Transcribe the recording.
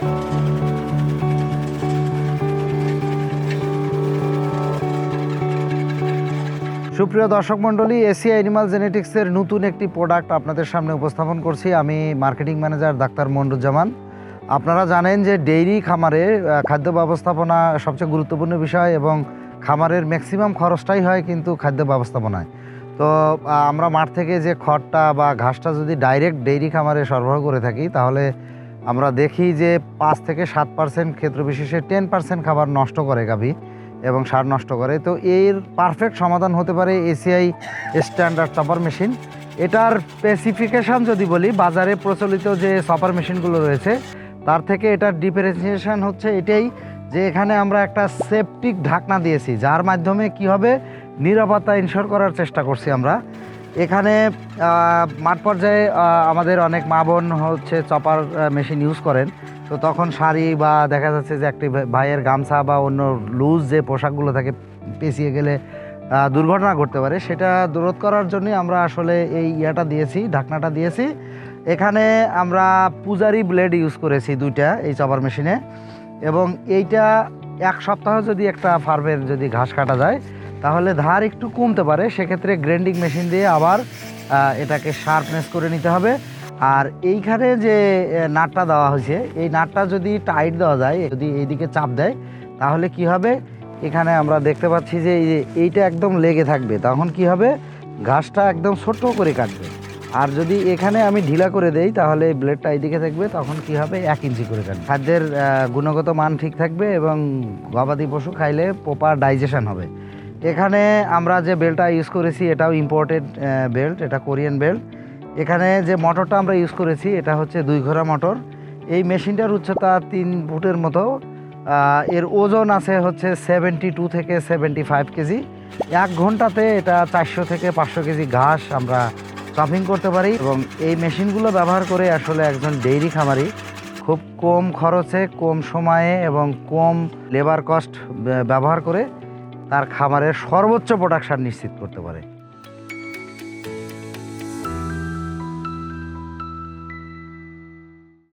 সুপ্রিয় দর্শক মণ্ডলী, এশিয়া অ্যানিমাল জেনেটিক্সের নতুন একটি প্রোডাক্ট আপনাদের সামনে উপস্থাপন করছি। আমি মার্কেটিং ম্যানেজার ডাক্তার মন্ডুজ্জামান। আপনারা জানেন যে ডেইরি খামারে খাদ্য ব্যবস্থাপনা সবচেয়ে গুরুত্বপূর্ণ বিষয় এবং খামারের ম্যাক্সিমাম খরচটাই হয় কিন্তু খাদ্য ব্যবস্থাপনায়। তো আমরা মাঠ থেকে যে খড়টা বা ঘাসটা যদি ডাইরেক্ট ডেইরি খামারে সরবরাহ করে থাকি, তাহলে আমরা দেখি যে 5 থেকে 7% ক্ষেত্র বিশেষে 10% খাবার নষ্ট করে গাভী এবং সার নষ্ট করে। তো এর পারফেক্ট সমাধান হতে পারে এসিআই স্ট্যান্ডার্ড চপার মেশিন। এটার স্পেসিফিকেশান যদি বলি, বাজারে প্রচলিত যে চপার মেশিনগুলো রয়েছে তার থেকে এটার ডিফারেন্সিয়েশন হচ্ছে এটাই যে এখানে আমরা একটা সেপটিক ঢাকনা দিয়েছি, যার মাধ্যমে কি হবে, নিরাপত্তা ইনশিওর করার চেষ্টা করছি আমরা। এখানে মাঠ পর্যায়ে আমাদের অনেক মা বোন হচ্ছে চপার মেশিন ইউজ করেন। তো তখন শাড়ি বা দেখা যাচ্ছে যে একটি ভাইয়ের গামছা বা অন্য লুজ যে পোশাকগুলো থাকে পেঁচিয়ে গেলে দুর্ঘটনা ঘটতে পারে, সেটা রোধ করার জন্যই আমরা আসলে এই ইয়াটা দিয়েছি, ঢাকনাটা দিয়েছি। এখানে আমরা পূজারি ব্লেড ইউজ করেছি 2টা এই চপার মেশিনে। এবং এইটা 1 সপ্তাহ যদি একটা ফার্মের যদি ঘাস কাটা যায় তাহলে ধার একটু কমতে পারে, সেক্ষেত্রে গ্রাইন্ডিং মেশিন দিয়ে আবার এটাকে শার্পনেস করে নিতে হবে। আর এইখানে যে নাটটা দেওয়া হয়েছে, এই নাটটা যদি টাইট দেওয়া যায়, যদি এইদিকে চাপ দেয় তাহলে কি হবে, এখানে আমরা দেখতে পাচ্ছি যে এইটা একদম লেগে থাকবে, তখন কি হবে, ঘাসটা একদম ছোট করে কাটবে। আর যদি এখানে আমি ঢিলা করে দেই তাহলে ব্লেডটা এইদিকে থাকবে, তখন কি হবে, 1 ইঞ্চি করে কাটবে। খাদ্যের গুণগত মান ঠিক থাকবে এবং গবাদি পশু খাইলে প্রপার ডাইজেশন হবে। এখানে আমরা যে বেল্টটা ইউজ করেছি এটাও ইম্পোর্টেড বেল্ট, এটা কোরিয়ান বেল্ট। এখানে যে মোটরটা আমরা ইউজ করেছি এটা হচ্ছে 2 ঘোড়া মোটর। এই মেশিনটার উচ্চতা 3 ফুটের মতো। এর ওজন আছে হচ্ছে 72 থেকে 75 কেজি। 1 ঘন্টাতে এটা 400 থেকে 500 কেজি ঘাস আমরা চপিং করতে পারি। এবং এই মেশিনগুলো ব্যবহার করে আসলে একজন ডেইরি খামারি খুব কম খরচে, কম সময়ে এবং কম লেবার কস্ট ব্যবহার করে তার খামারের সর্বোচ্চ প্রোডাকশন নিশ্চিত করতে পারে।